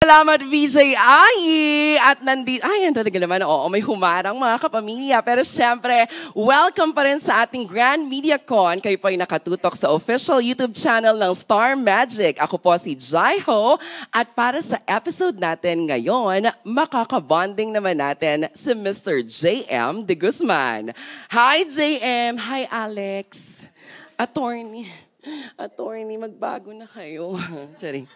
salamat, VJ Ai! At nandito, ayan talaga naman, oo, may humarang mga kapamilya. Pero siyempre, welcome pa rin sa ating Grand Media Con. Kayo po ay nakatutok sa official YouTube channel ng Star Magic. Ako po si Jaiho. At para sa episode natin ngayon, makakabonding naman natin si Mr. JM De Guzman. Hi, JM! Hi, Alex! Attorney, magbago na kayo. Charing.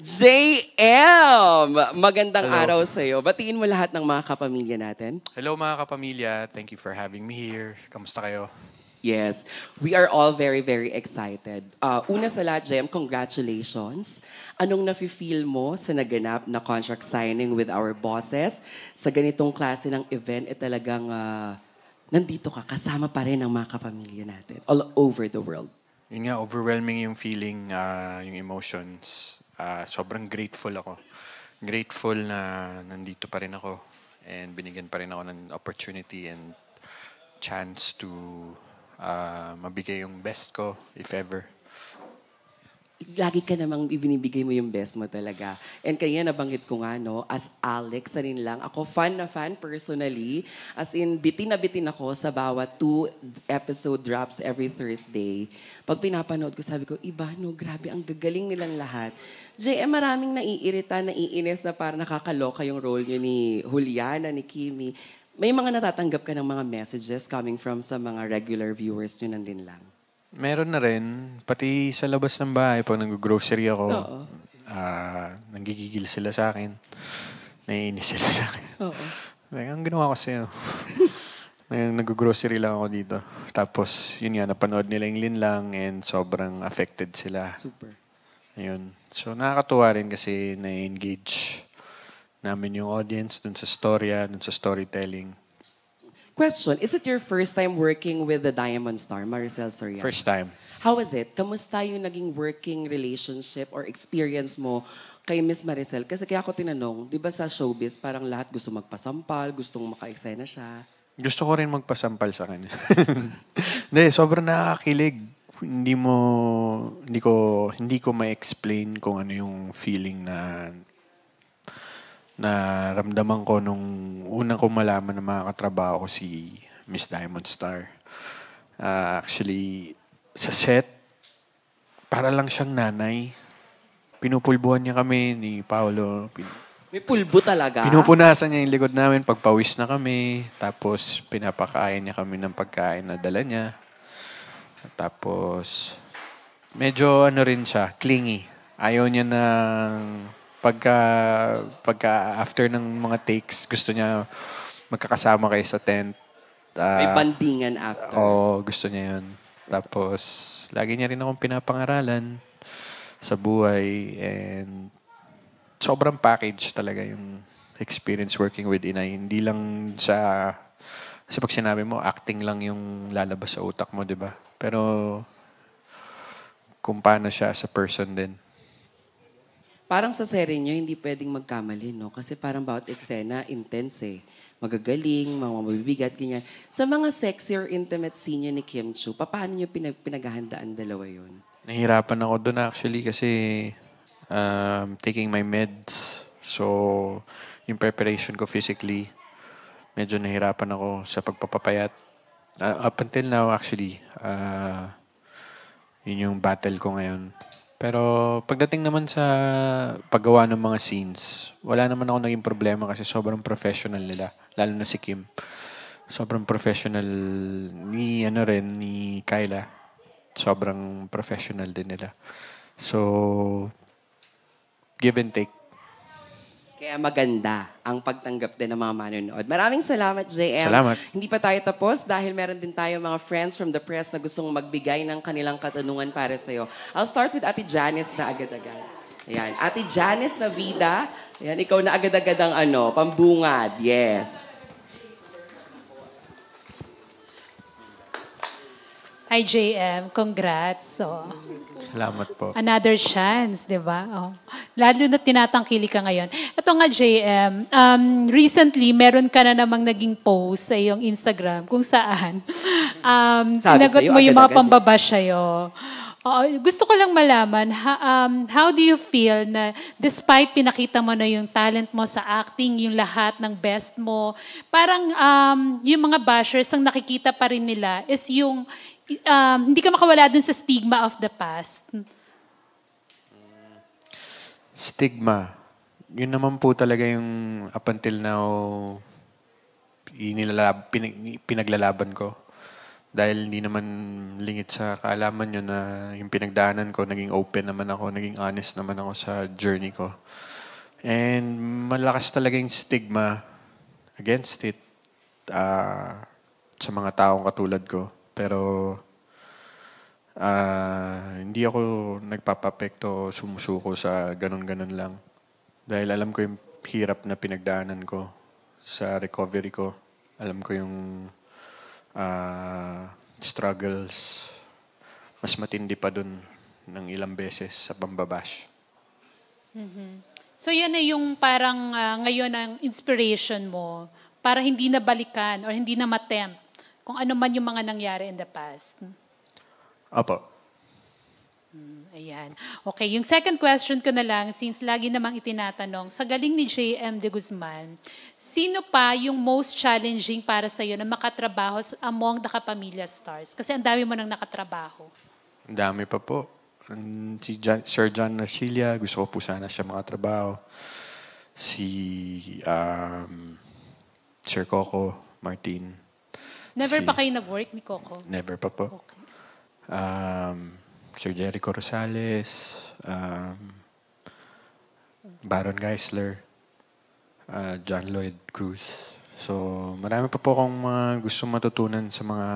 JM! Magandang Hello. araw sa'yo. Batiin mo lahat ng mga kapamilya natin. Hello mga kapamilya, thank you for having me here. Kamusta kayo? Yes, we are all very, very excited. Una sa lahat, JM, congratulations. Anong nafe-feel mo sa naganap na contract signing with our bosses? Sa ganitong klase ng event, talagang nandito ka, kasama pa rin ang mga kapamilya natin all over the world. Yun nga, overwhelming yung feeling, yung emotions. Sobrang grateful ako. Grateful na nandito pa rin ako and binigyan pa rin ako ng opportunity and chance to mabigay yung best ko, if ever. Lagi ka namang ibinibigay mo yung best mo talaga. And kaya nabanggit ko nga, no, as Alex na rin lang, ako fan na fan personally. As in, bitin na bitin ako sa bawat 2 episode drops every Thursday. Pag pinapanood ko, sabi ko, iba, no, grabe, ang gagaling nilang lahat. JM, maraming naiirita, naiinis na parang nakakaloka yung role nyo ni Juliana, ni Kimi. May mga natatanggap ka ng mga messages coming from sa mga regular viewers nyo nandin lang. Meron na rin, pati sa labas ng bahay, pag nag-grocery ako, Oo. nanggigigil sila sa akin. Naiinis sila sa akin. Oo. Ang ginawa ko sa'yo. Nag-grocery lang ako dito. Tapos, yun nga, napanood nila yung linlang and sobrang affected sila. Super. Ayun. So, nakakatuwa rin kasi na-engage namin yung audience dun sa storya, dun sa storytelling. Question, is it your first time working with the Diamond Star, Maricel Soriano? First time. How was it? Kamusta yung naging working relationship or experience mo kay Miss Maricel? Kasi kaya ako tinanong, di ba sa showbiz, parang lahat gusto magpasampal, gustong maka-eksena siya. Gusto ko rin magpasampal sa kanya. Hindi, sobrang nakakakilig. Hindi ko ma-explain kung ano yung feeling na ramdaman ko nung unang ko malaman na makakatrabaho ko si Miss Diamond Star. Actually, sa set, para lang siyang nanay. Pinupulbuhan niya kami ni Paolo. May pulbo talaga. Pinupunasan niya yung likod namin pag pawis na kami. Tapos, pinapakain niya kami ng pagkain na dala niya. Tapos, medyo ano rin siya, clingy. Ayaw niya ng pagka after ng mga takes, gusto niya magkakasama kayo sa tent. May bandingan after. Oo, gusto niya yun. Tapos, lagi niya rin akong pinapangaralan sa buhay and sobrang package talaga yung experience working with Inay. Hindi lang kasi pag sinabi mo, acting lang yung lalabas sa utak mo, di ba? Pero, kung paano siya sa person din. Parang sa serye nyo, hindi pwedeng magkamali, no? Kasi parang bawat eksena, intense eh. Magagaling, mga mabibigat, ganyan. Sa mga sexy or intimate scene ni Kim Chiu, paano nyo pinaghahandaan dalawa yun? Nahihirapan ako doon actually kasi taking my meds. So, yung preparation ko physically, medyo nahihirapan ako sa pagpapapayat. Up until now actually, yun yung battle ko ngayon. Pero pagdating naman sa paggawa ng mga scenes, wala naman ako naging problema kasi sobrang professional nila. Lalo na si Kim. Sobrang professional ni Kyla. Sobrang professional din nila. So, give and take. Kaya maganda ang pagtanggap din ng mga manonood. Maraming salamat, JM. Salamat. Hindi pa tayo tapos dahil meron din tayo mga friends from the press na gustong magbigay ng kanilang katanungan para sa'yo. I'll start with Ate Janice na agad-agad. Ayan. Ate Janice Navida. Ayan, ikaw na agad-agad ang pambungad. Yes. Hi, JM. Congrats. So, Salamat po. another chance, di ba? Oh. Lalo na tinatangkili ka ngayon. Ito nga, JM, recently, meron ka na namang naging post sa iyong Instagram kung saan sinagot sa'yo, mo yung mga agad-agad. pambabash sa'yo. Oo, gusto ko lang malaman, how do you feel na despite pinakita mo na yung talent mo sa acting, yung lahat ng best mo, parang yung mga bashers ang nakikita pa rin nila is yung hindi ka makawala dun sa stigma of the past. Stigma. Yun naman po talaga yung up until now pinaglalaban ko. Dahil hindi naman lingit sa kaalaman nyo na yung pinagdaanan ko, naging open naman ako, naging honest naman ako sa journey ko. And malakas talaga yung stigma against it sa mga taong katulad ko. Pero hindi ako nagpapapekto o sumusuko sa ganun-ganun lang. Dahil alam ko yung hirap na pinagdaanan ko sa recovery ko. Alam ko yung struggles. Mas matindi pa dun ng ilang beses sa pambabash. So yan na yung parang ngayon ang inspiration mo para hindi na balikan or hindi na matempt kung ano man yung mga nangyari in the past. Opo. Ayan. Okay, yung second question ko na lang, since lagi namang itinatanong, sa galing ni J.M. de Guzman, sino pa yung most challenging para sa'yo na makatrabaho among the Kapamilya stars? Kasi ang dami mo nang nakatrabaho. Ang dami pa po. Si Sir John Narcilia, gusto ko po sana siya makatrabaho. Si Sir Coco Martin. Never Si- pa kayo nag-work ni Coco? Never pa po. Okay. Sir Jericho Rosales, Baron Geisler, John Lloyd Cruz. So, marami pa po akong mga gusto matutunan sa mga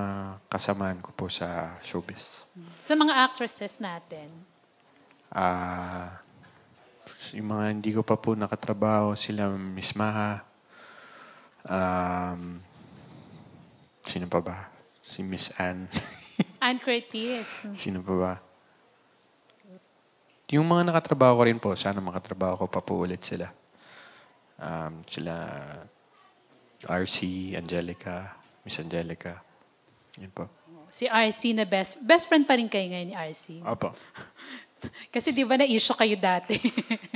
kasamaan ko po sa showbiz. Sa mga actresses natin, Yung mga hindi ko pa po nakatrabaho, sila Miss Maha, sino pa ba? Si Miss Anne. Ann Curtis. Sino pa ba? Yung mga nakatrabaho ko rin po, sana makatrabaho ko pa po ulit sila. Sila RC, Angelica, Miss Angelica. Yun po. Si RC na best friend pa rin kayo ngayon ni RC. Opo. Kasi di ba na-issue kayo dati?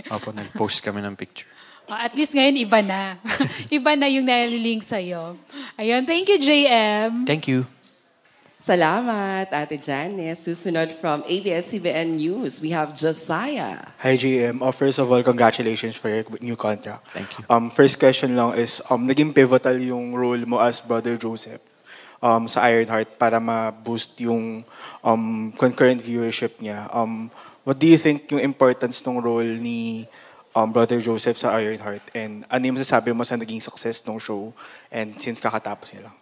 Opo, nag-post kami ng picture. At least ngayon iba na. Iba na yung nalilink sa'yo. Ayun, thank you JM. Thank you. Salamat, Ate Janice. Susunod from ABS-CBN News, we have Josiah. Hi, GM. First of all, congratulations for your new contract. Thank you. First question lang is, naging pivotal yung role mo as Brother Joseph sa Ironheart para ma-boost yung concurrent viewership niya. What do you think yung importance ng role ni Brother Joseph sa Ironheart? And ano yung masasabi mo sa naging success ng show and since kakatapos niya lang?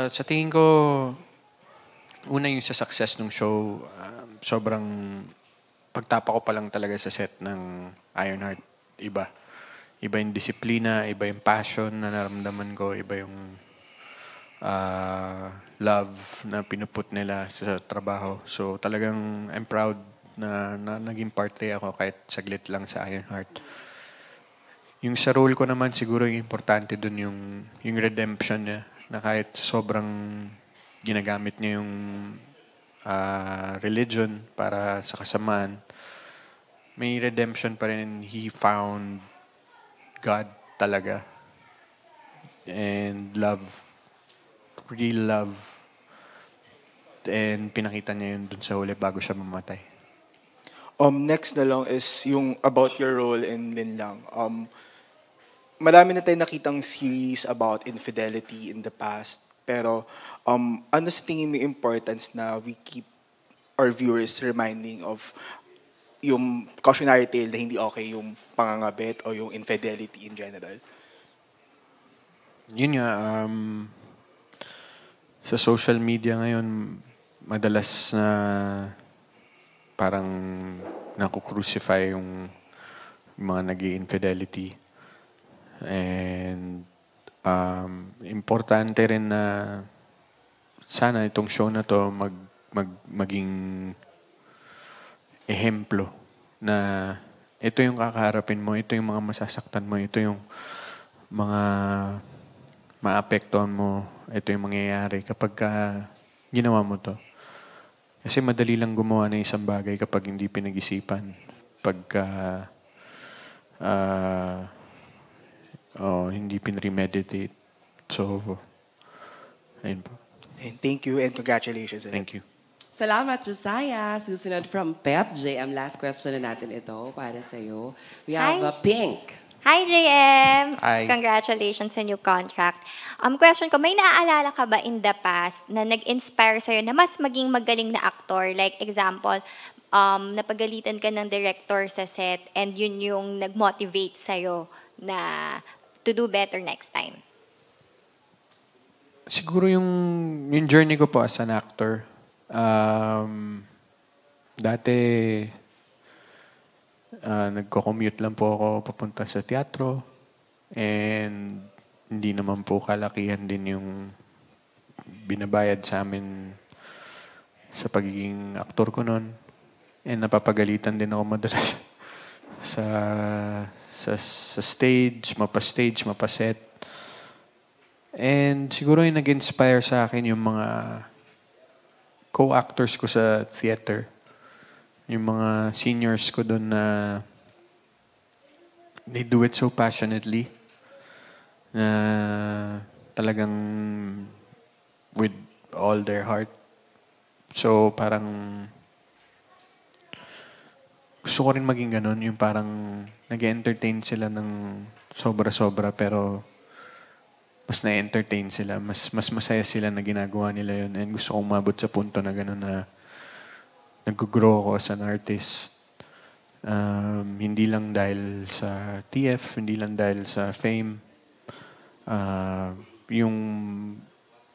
Sa tingin ko, una yung sa success ng show, sobrang pagtapa ko pa lang talaga sa set ng Ironheart. Iba. Iba yung disiplina, iba yung passion na naramdaman ko, iba yung love na pinuput nila sa trabaho. So talagang I'm proud na naging parte ako kahit saglit lang sa Ironheart. Yung sa role ko naman, siguro yung importante dun yung redemption niya, na kahit sobrang ginagamit niya yung religion para sa kasamaan, may redemption pa rin. He found God talaga. And love. Real love. And pinakita niya yun dun sa huli bago siya mamatay. Next na lang is yung about your role in Linlang. Marami na tayong nakitang series about infidelity in the past. Pero ano sa tingin mo yung importance na we keep our viewers reminding of yung cautionary tale na hindi okay yung pangangabit o yung infidelity in general? Yun nga, sa social media ngayon, madalas na parang naku-crucify yung mga nag-infidelity. And importante rin na sana itong show na to maging ehemplo na ito yung kakaharapin mo, ito yung mga masasaktan mo, ito yung mga maapektuhan mo, ito yung mangyayari kapag ginawa mo to. Kasi madali lang gumawa ng isang bagay kapag hindi pinag-isipan. Pagka hindi pinremeditate. So, ayun po. And thank you and congratulations. ulit. Thank you. Salamat, Josiah. Susunod from Pep, JM. Last question na natin ito para sa'yo. We have Hi. Pink. Hi, JM! Hi. Congratulations sa new contract. Question ko, may naaalala ka ba in the past na nag-inspire sa'yo na mas maging magaling na aktor? Like, example, napagalitan ka ng director sa set and yun yung nag-motivate sa'yo na to do better next time. Siguro yung journey ko po as an actor. Dati, nagko-commute lang po ako papunta sa teatro. And hindi naman po kalakihan din yung binabayad sa amin sa pagiging aktor ko noon. And napapagalitan din ako madalas sa stage, mapaset. And siguro yung nag-inspire sa akin yung mga co-actors ko sa theater. Yung mga seniors ko doon na they do it so passionately na talagang with all their heart. So parang gusto ko rin maging ganun, yung parang nag-entertain sila ng sobra-sobra pero mas na-entertain sila, mas masaya sila na ginagawa nila yun. And gusto kong umabot sa punto na gano'n na nag-grow ako as an artist. Hindi lang dahil sa TF, hindi lang dahil sa fame. Yung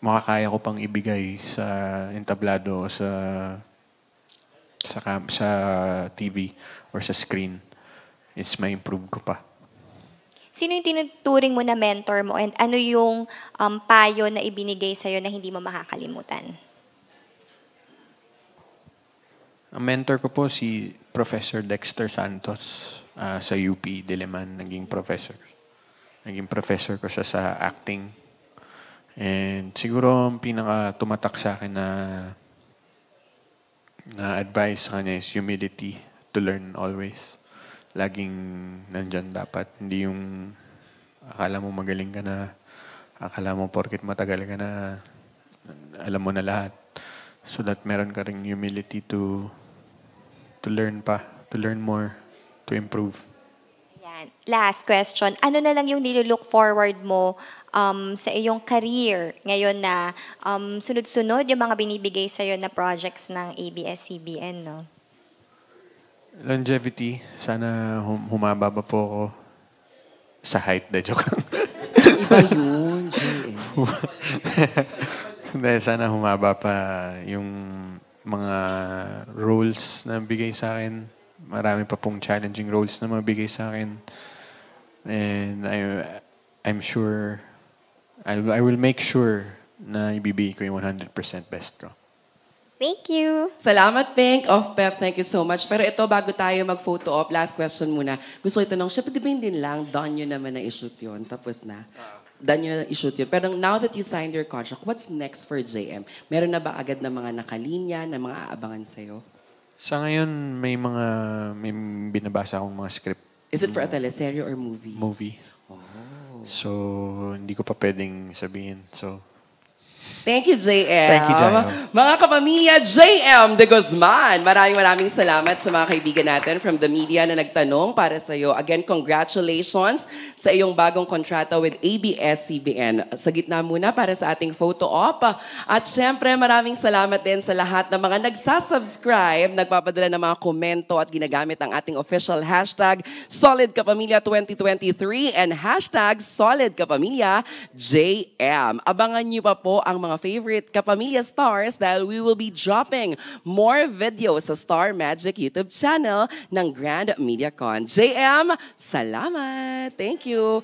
makakaya ko pang ibigay sa entablado, sa TV or sa screen, it's ma-improve ko pa. Sino yung tinuturing mo na mentor mo and ano yung payo na ibinigay sa'yo na hindi mo makakalimutan? Ang mentor ko po si Professor Dexter Santos sa UP Diliman. Naging professor ko siya sa acting. And siguro ang pinaka tumatak sa akin na advice sa kanya is humility, to learn always. Laging nandyan dapat. Hindi yung akala mo magaling ka na, akala mo porket matagal ka na, alam mo na lahat. So that meron ka ring humility to learn pa, to learn more, to improve. Yan. Last question. Ano na lang yung nilulook forward mo sa iyong career ngayon na sunod-sunod yung mga binibigay sa'yo na projects ng ABS-CBN, no? Longevity. Sana humaba pa po ako sa height. Joke lang. Iba yun, JM. Dahil sana humaba pa yung mga roles na bigay sa akin. Marami pa pong challenging roles na mabigay sa akin. And I'm sure, I will make sure na ibibigay ko yung 100% best ko. Thank you. Salamat, Pink of Pep. Thank you so much. Pero ito, bago tayo mag-photo op, last question muna. Gusto ko itanong, syempre, di ba din lang, done nyo naman na i-shoot yun, tapos na. Done nyo na i-shoot yun. Pero now that you signed your contract, what's next for JM? Meron na ba agad na mga nakalinya, na mga aabangan sa'yo? Sa ngayon, may binabasa akong mga script. Is it for a teleserye or movie? Movie. Oh. So, hindi ko pa pwedeng sabihin. So, Thank you, JM. Thank you, Jayo. Mga kapamilya, JM de Guzman. Maraming salamat sa mga kaibigan natin from the media na nagtanong para sa iyo. Again, congratulations sa iyong bagong kontrata with ABS-CBN. Sa gitna muna para sa ating photo op. At syempre, maraming salamat din sa lahat ng mga nagsasubscribe, nagpapadala ng mga komento at ginagamit ang ating official hashtag SolidKapamilya2023 and hashtag SolidKapamilyaJM. Abangan niyo pa po ang mga favorite Kapamilya stars dahil we will be dropping more videos sa Star Magic YouTube channel ng Grand MediaCon. JM, salamat! Thank you!